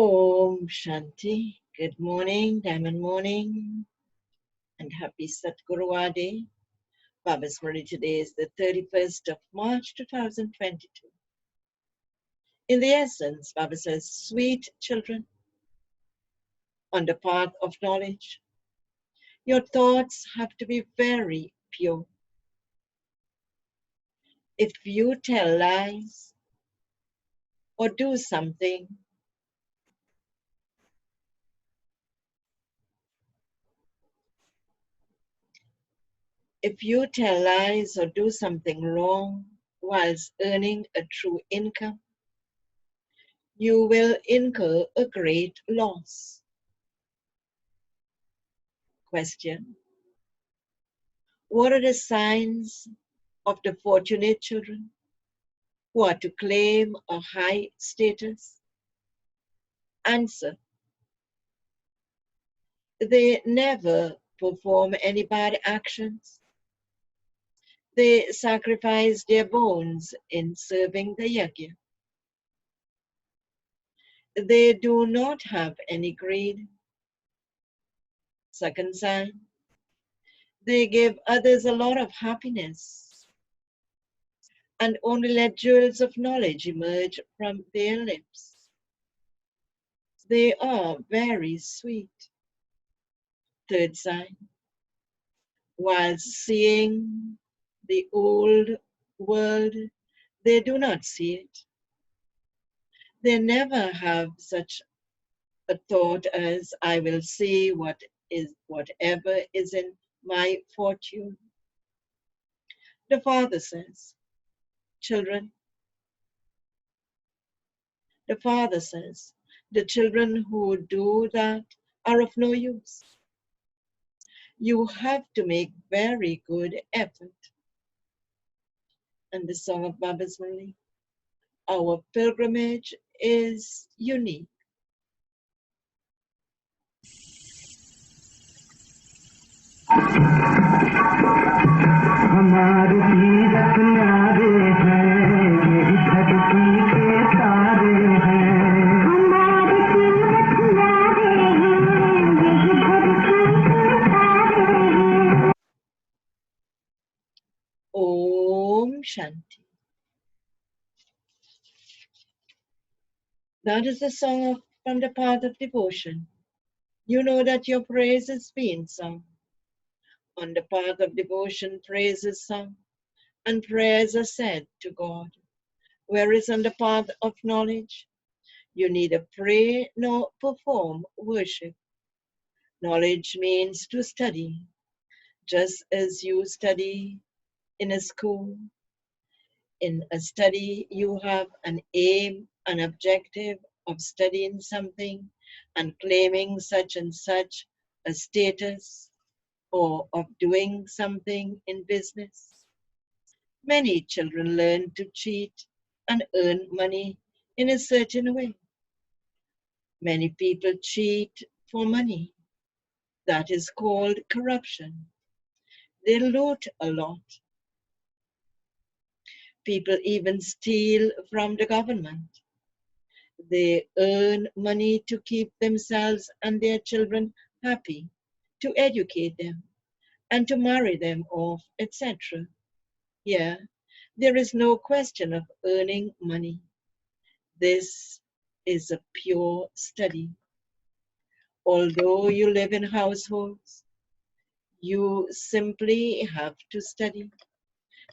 Om Shanti. Good morning, Diamond Morning, and happy Satguru Day. Baba's Murli, today is the 31st of March 2022. In the essence, Baba says, sweet children, on the path of knowledge, your thoughts have to be very pure. If you tell lies or do something wrong whilst earning a true income, you will incur a great loss. Question: what are the signs of the fortunate children who are to claim a high status? Answer: they never perform any bad actions. They sacrifice their bones in serving the yajna. They do not have any greed. Second sign: they give others a lot of happiness and only let jewels of knowledge emerge from their lips. They are very sweet. Third sign: while seeing the old world, they do not see it. They never have such a thought as, I will see whatever is in my fortune. The Father says, children, the children who do that are of no use. You have to make very good effort. And the song of Baba's Murli, our pilgrimage is unique. हमारे तीरथ न्यारे हैं, यही धरती के तारे हैं। हमारे तीरथ न्यारे हैं, यही धरती के तारे हैं। Om Shanti. That is the song from the path of devotion. You know that your praise is being sung. On the path of devotion, praise is sung, and prayers are said to God. Whereas on the path of knowledge, you neither pray nor perform worship. Knowledge means to study, just as you study in a school. In a study, you have an aim, an objective of studying something and claiming such and such a status, or of doing something in business. Many children learn to cheat and earn money in a certain way. Many people cheat for money. That is called corruption. They loot a lot. People even steal from the government. They earn money to keep themselves and their children happy, to educate them, and to marry them off, etc. Here, there is no question of earning money. This is a pure study. Although you live in households, you simply have to study.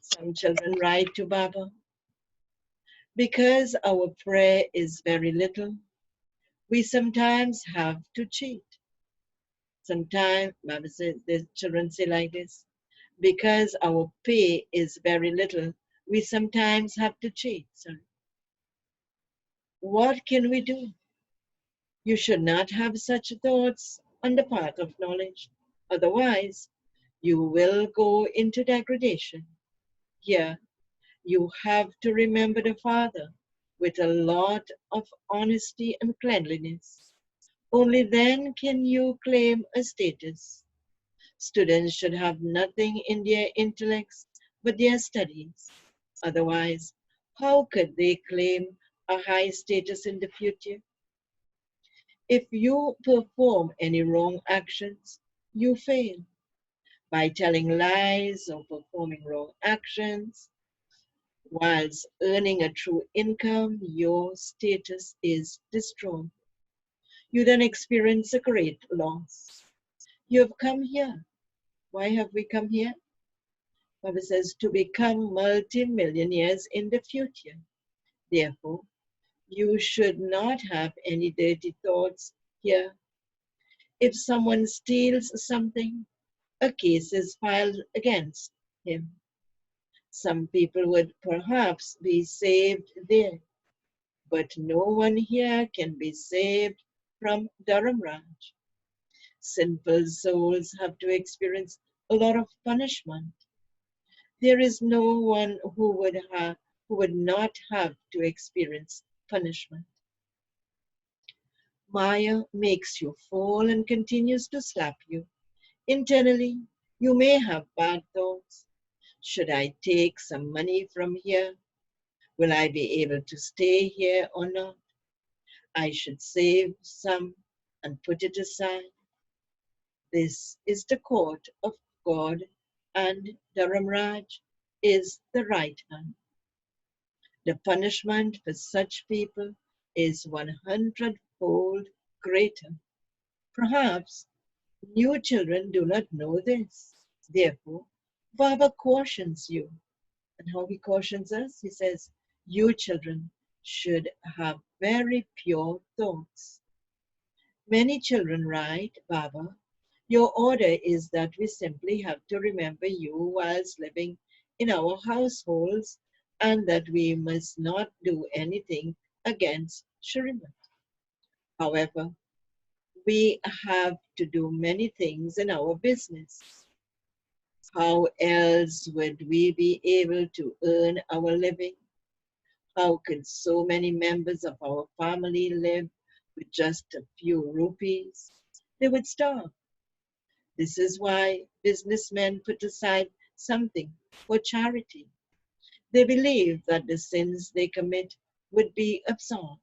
Some children write to Baba, because our prayer is very little, we sometimes have to cheat. Sometimes, Baba says, the children say like this, because our pay is very little, we sometimes have to cheat. Sorry. What can we do? You should not have such thoughts on the path of knowledge. Otherwise, you will go into degradation. Here, you have to remember the Father with a lot of honesty and cleanliness. Only then can you claim a status. Students should have nothing in their intellects but their studies. Otherwise, how could they claim a high status in the future? If you perform any wrong actions, you fail. By telling lies or performing wrong actions, whilst earning a true income, your status is destroyed. You then experience a great loss. You have come here. Why have we come here? Bible says to become multi-millionaires in the future. Therefore, you should not have any dirty thoughts here. If someone steals something, a case is filed against him. Some people would perhaps be saved there, but no one here can be saved from Dharam Raj. Sinful souls have to experience a lot of punishment. There is no one who would not have to experience punishment. Maya makes you fall and continues to slap you. Internally, you may have bad thoughts. Should I take some money from here? Will I be able to stay here or not? I should save some and put it aside. This is the court of God, and Dharamraj is the right hand. The punishment for such people is 100-fold greater. Perhaps new children do not know this. Therefore, Baba cautions you. And how he cautions us? He says, you children should have very pure thoughts. Many children write, Baba, your order is that we simply have to remember you whilst living in our households and that we must not do anything against Shrimat. However, we have to do many things in our business. How else would we be able to earn our living? How could so many members of our family live with just a few rupees? They would starve. This is why businessmen put aside something for charity. They believe that the sins they commit would be absorbed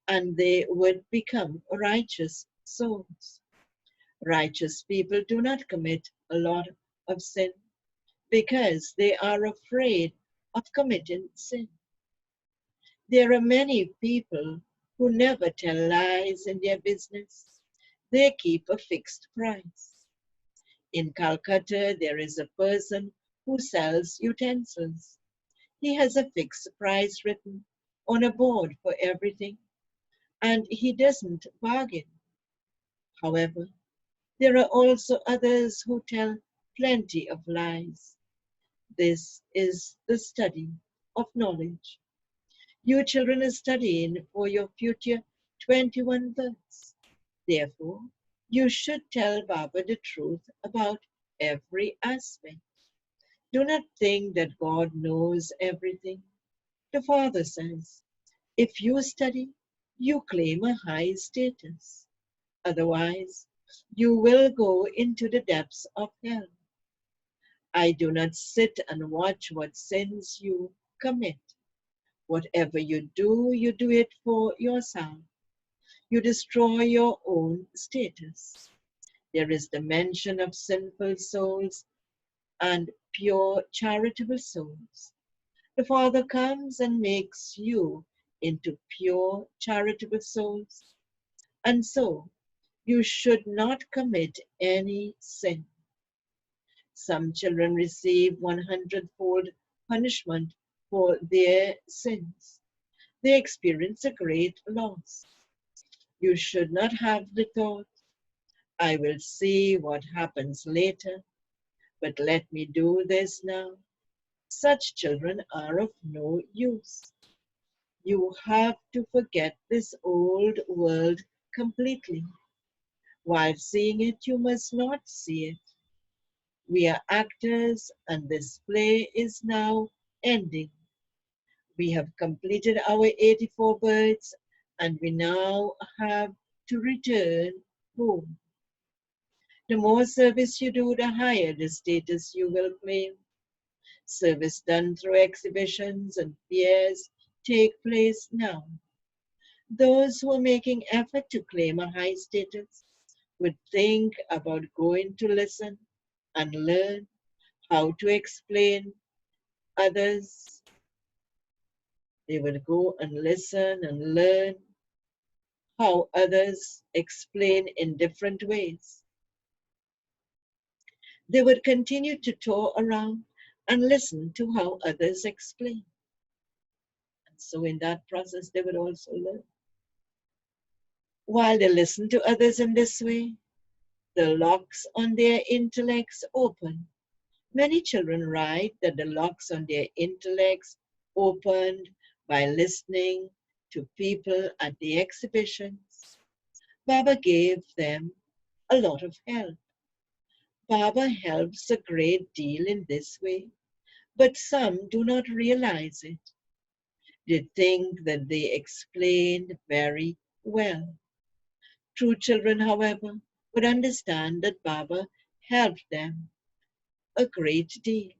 and they would become righteous souls. Righteous people do not commit a lot of sin because they are afraid of committing sin. There are many people who never tell lies in their business. They keep a fixed price. In Calcutta, there is a person who sells utensils. He has a fixed price written on a board for everything, and he doesn't bargain. However, there are also others who tell plenty of lies. This is the study of knowledge. You children are studying for your future 21 births. Therefore, you should tell Baba the truth about every aspect. Do not think that God knows everything. The Father says, if you study, you claim a high status. Otherwise, you will go into the depths of hell. I do not sit and watch what sins you commit. Whatever you do it for yourself. You destroy your own status. There is the mention of sinful souls and pure charitable souls. The Father comes and makes you into pure charitable souls. And so, you should not commit any sin. Some children receive 100-fold punishment for their sins. They experience a great loss. You should not have the thought, I will see what happens later, but let me do this now. Such children are of no use. You have to forget this old world completely. While seeing it, you must not see it. We are actors and this play is now ending. We have completed our 84 births and we now have to return home. The more service you do, the higher the status you will claim. Service done through exhibitions and fairs take place now. Those who are making effort to claim a high status would think about going to listen and learn how to explain others. They would go and listen and learn how others explain in different ways. They would continue to tour around and listen to how others explain. And so in that process, they would also learn. While they listen to others in this way, the locks on their intellects open. Many children write that the locks on their intellects opened by listening to people at the exhibitions. Baba gave them a lot of help. Baba helps a great deal in this way, but some do not realize it. They think that they explained very well. True children, however, would understand that Baba helped them a great deal.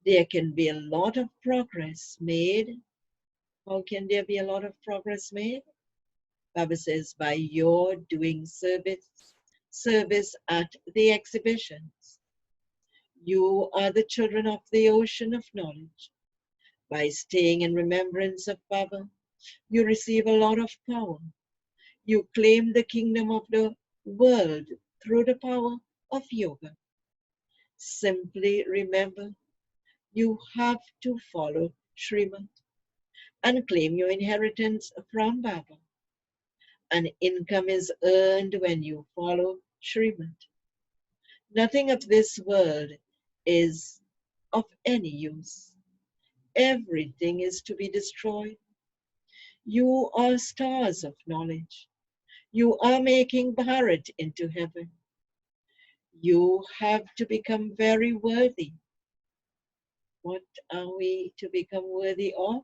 There can be a lot of progress made. How can there be a lot of progress made? Baba says, by your doing service at the exhibitions. You are the children of the ocean of knowledge. By staying in remembrance of Baba, you receive a lot of power. You claim the kingdom of the world through the power of yoga. Simply remember, you have to follow Srimad and claim your inheritance from Baba. An income is earned when you follow Srimad. Nothing of this world is of any use. Everything is to be destroyed. You are stars of knowledge. You are making Bharat into heaven. You have to become very worthy. What are we to become worthy of?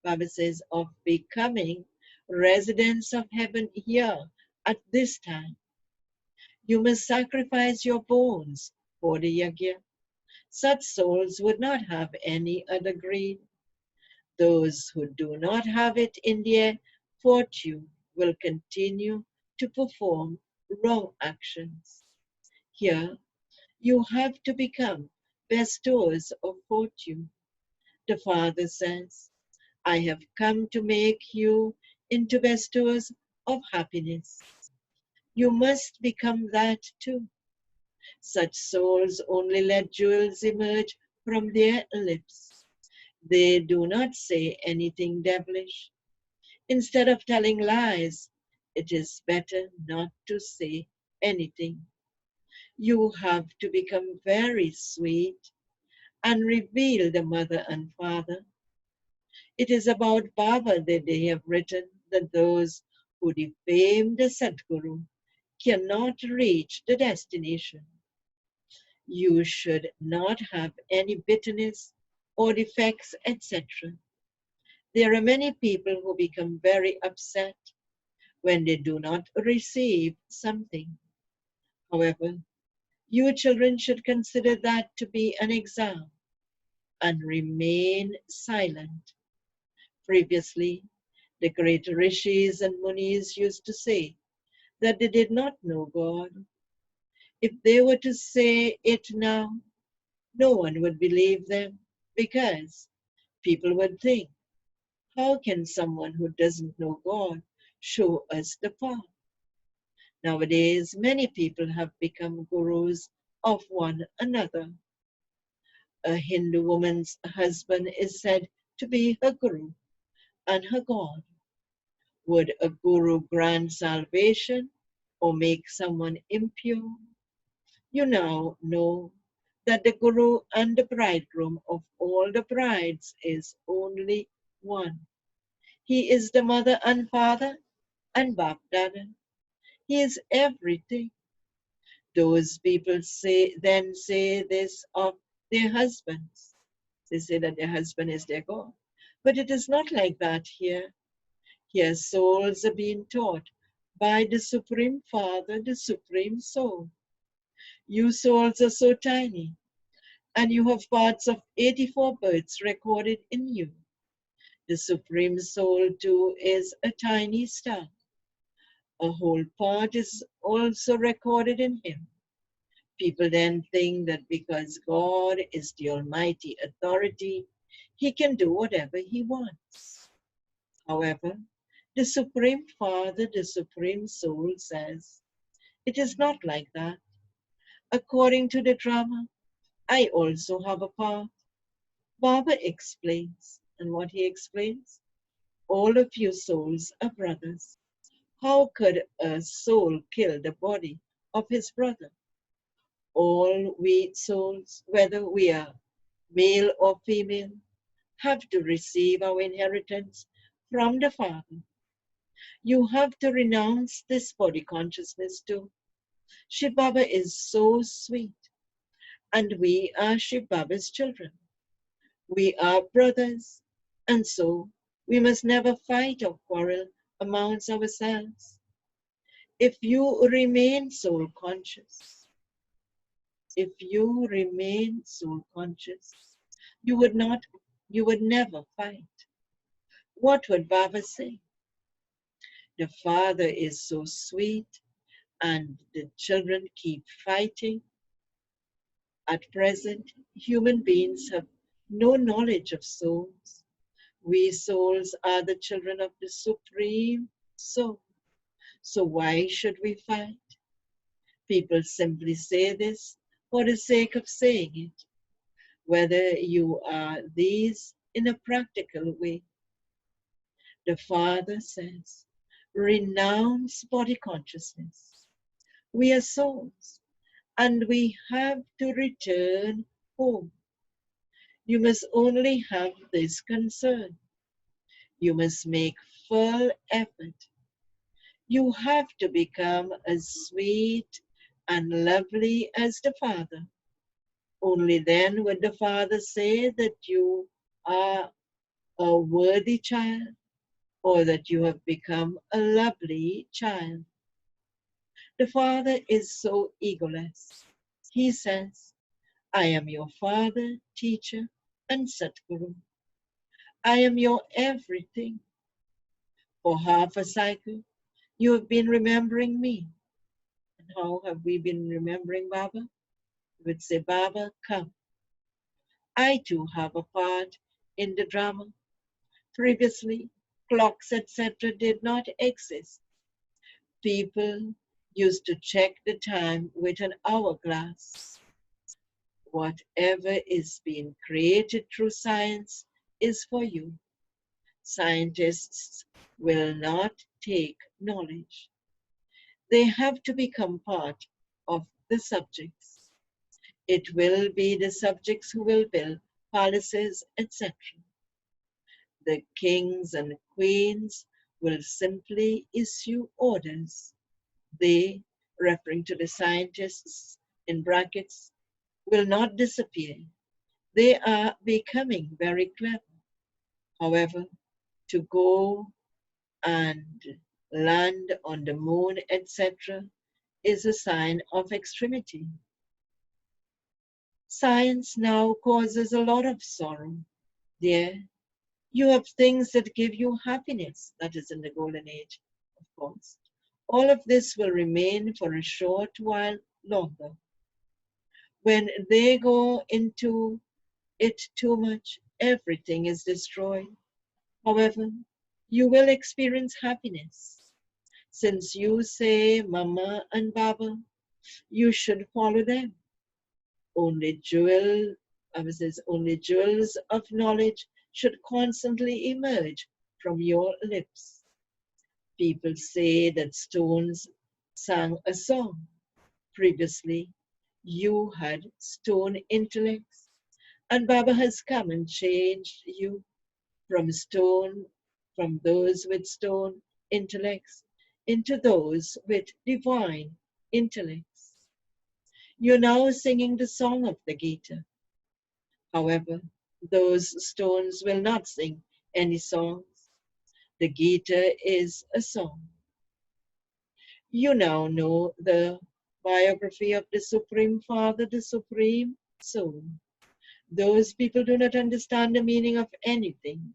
Baba says, of becoming residents of heaven here at this time. You must sacrifice your bones for the yajna. Such souls would not have any other greed. Those who do not have it in their fortune will continue to perform wrong actions. Here, you have to become bestowers of fortune. The Father says, I have come to make you into bestowers of happiness. You must become that too. Such souls only let jewels emerge from their lips. They do not say anything devilish. Instead of telling lies, it is better not to say anything. You have to become very sweet and reveal the mother and father. It is about Baba that they have written that those who defame the Sadguru cannot reach the destination. You should not have any bitterness or defects, etc. There are many people who become very upset when they do not receive something. However, you children should consider that to be an exam and remain silent. Previously, the great rishis and munis used to say that they did not know God. If they were to say it now, no one would believe them because people would think, how can someone who doesn't know God show us the path? Nowadays, many people have become gurus of one another. A Hindu woman's husband is said to be her guru and her God. Would a guru grant salvation or make someone impure? You now know that the guru and the bridegroom of all the brides is only one. He is the mother and father and Bap Dada. He is everything. Those people then say this of their husbands. They say that their husband is their God. But it is not like that here. Here souls are being taught by the Supreme Father, the Supreme Soul. You souls are so tiny, and you have parts of 84 births recorded in you. The Supreme Soul too is a tiny star. A whole part is also recorded in him. People then think that because God is the Almighty Authority, he can do whatever he wants. However, the Supreme Father, the Supreme Soul says, it is not like that. According to the drama, I also have a part. Baba explains, and what he explains? All of you souls are brothers. How could a soul kill the body of his brother? All we souls, whether we are male or female, have to receive our inheritance from the Father. You have to renounce this body consciousness too. Shiv Baba is so sweet, and we are Shiv Baba's children. We are brothers, and so we must never fight or quarrel amongst ourselves. If you remain soul conscious, if you remain soul conscious, you would never fight. What would Baba say? The Father is so sweet and the children keep fighting. At present, human beings have no knowledge of souls. We souls are the children of the Supreme Soul. So why should we fight? People simply say this for the sake of saying it. Whether you are these in a practical way. The Father says, renounce body consciousness. We are souls, and we have to return home. You must only have this concern. You must make full effort. You have to become as sweet and lovely as the Father. Only then would the Father say that you are a worthy child or that you have become a lovely child. The Father is so egoless. He says, I am your Father, teacher, and Satguru. I am your everything. For half a cycle, you have been remembering me. And how have we been remembering Baba? We would say, Baba, come. I too have a part in the drama. Previously, clocks, etc. did not exist. People used to check the time with an hourglass. Whatever is being created through science is for you. Scientists will not take knowledge. They have to become part of the subjects. It will be the subjects who will build palaces, etc. The kings and queens will simply issue orders. They, referring to the scientists in brackets, will not disappear. They are becoming very clever. However, to go and land on the moon, etc., is a sign of extremity. Science now causes a lot of sorrow. There, you have things that give you happiness, that is in the golden age, of course. All of this will remain for a short while longer. When they go into it too much, everything is destroyed. However, you will experience happiness. Since you say Mama and Baba, you should follow them. Only only jewels of knowledge should constantly emerge from your lips. People say that stones sang a song. Previously, you had stone intellects, and Baba has come and changed you from those with stone intellects into those with divine intellects. You're now singing the song of the Gita. However, those stones will not sing any songs. The Gita is a song. You now know the biography of the Supreme Father, the Supreme Soul. Those people do not understand the meaning of anything.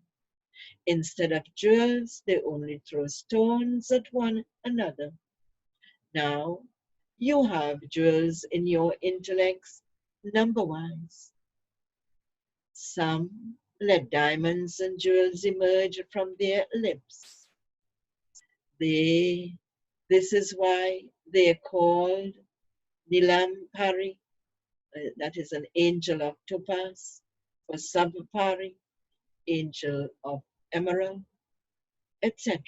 Instead of jewels, they only throw stones at one another. Now, you have jewels in your intellects, number-wise. Some let diamonds and jewels emerge from their lips. This is why they are called Nilampari, that is an angel of topaz, or Sabapari, angel of emerald, etc.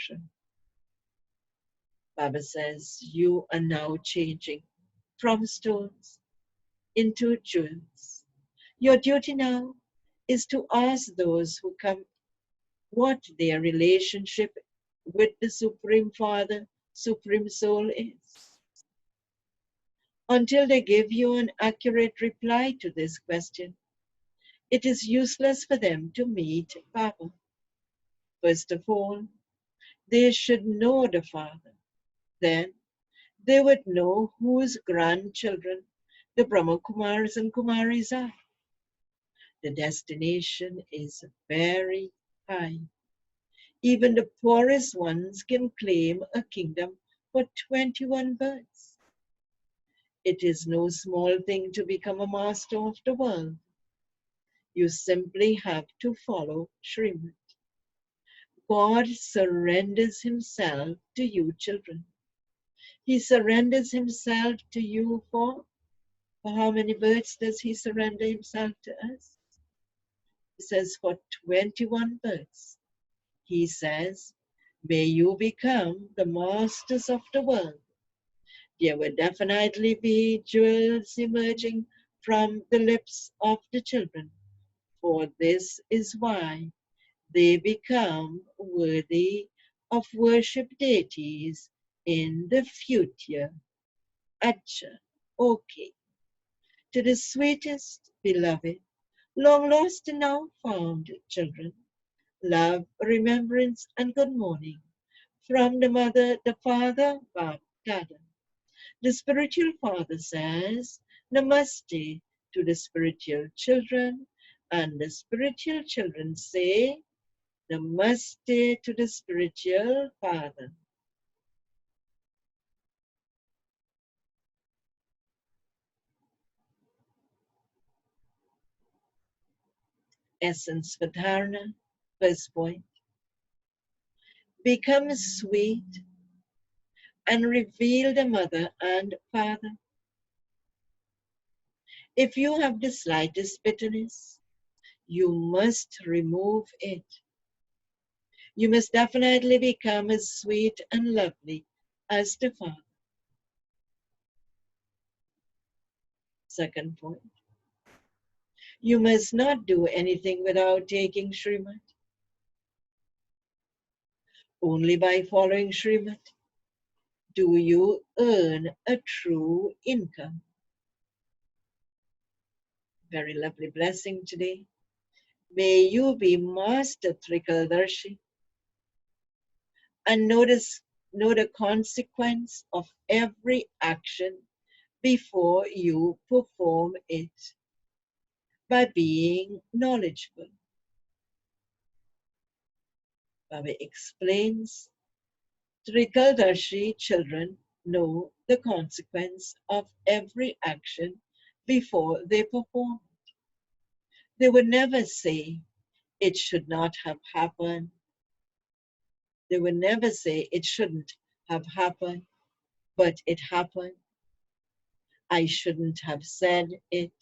Baba says, you are now changing from stones into jewels. Your duty now is to ask those who come what their relationship with the Supreme Father, Supreme Soul is. Until they give you an accurate reply to this question, it is useless for them to meet Baba. First of all, they should know the Father. Then they would know whose grandchildren the Brahma Kumaris and Kumaris are. The destination is very high. Even the poorest ones can claim a kingdom for 21 births. It is no small thing to become a master of the world. You simply have to follow Srimad. God surrenders himself to you, children. He surrenders himself to you for how many births does he surrender himself to us? He says for 21 births. He says, may you become the masters of the world. There will definitely be jewels emerging from the lips of the children, for this is why they become worthy of worship deities in the future. Acha, okay. To the sweetest, beloved, long lost and now found children, love, remembrance, and good morning from the mother, the father, Bab Dada. The spiritual father says, Namaste to the spiritual children, and the spiritual children say, Namaste to the spiritual father. Essence for Dharana, first point. Become sweet and reveal the mother and father. If you have the slightest bitterness, you must remove it. You must definitely become as sweet and lovely as the Father. Second point. You must not do anything without taking Srimad. Only by following Srimad do you earn a true income. Very lovely blessing today. May you be Master Trikaldarshi and know the consequence of every action before you perform it by being knowledgeable. Baba explains, Trikaldarshi children know the consequence of every action before they perform it. They would never say, it should not have happened. They would never say, it shouldn't have happened, but it happened. I shouldn't have said it,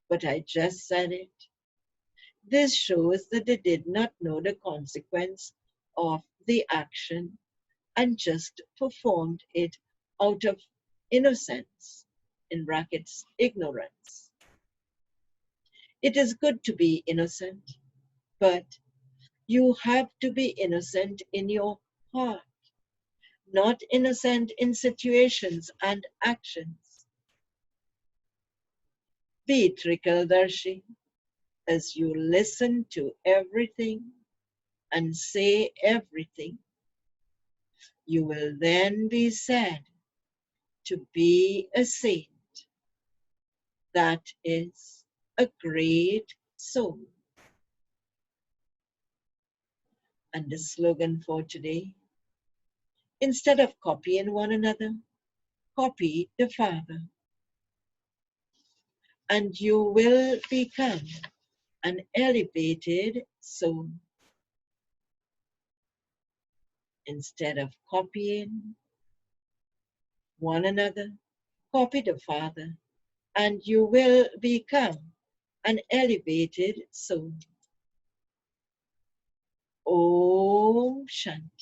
but I just said it. This shows that they did not know the consequence of the action and just performed it out of innocence, in brackets, ignorance. It is good to be innocent, but you have to be innocent in your heart, not innocent in situations and actions. Be Trikaldarshi as you listen to everything and say everything. You will then be said to be a saint. That is a great soul. And the slogan for today, instead of copying one another, copy the Father, and you will become an elevated soul. Instead of copying one another, copy the Father, and you will become an elevated soul. Om Shanti.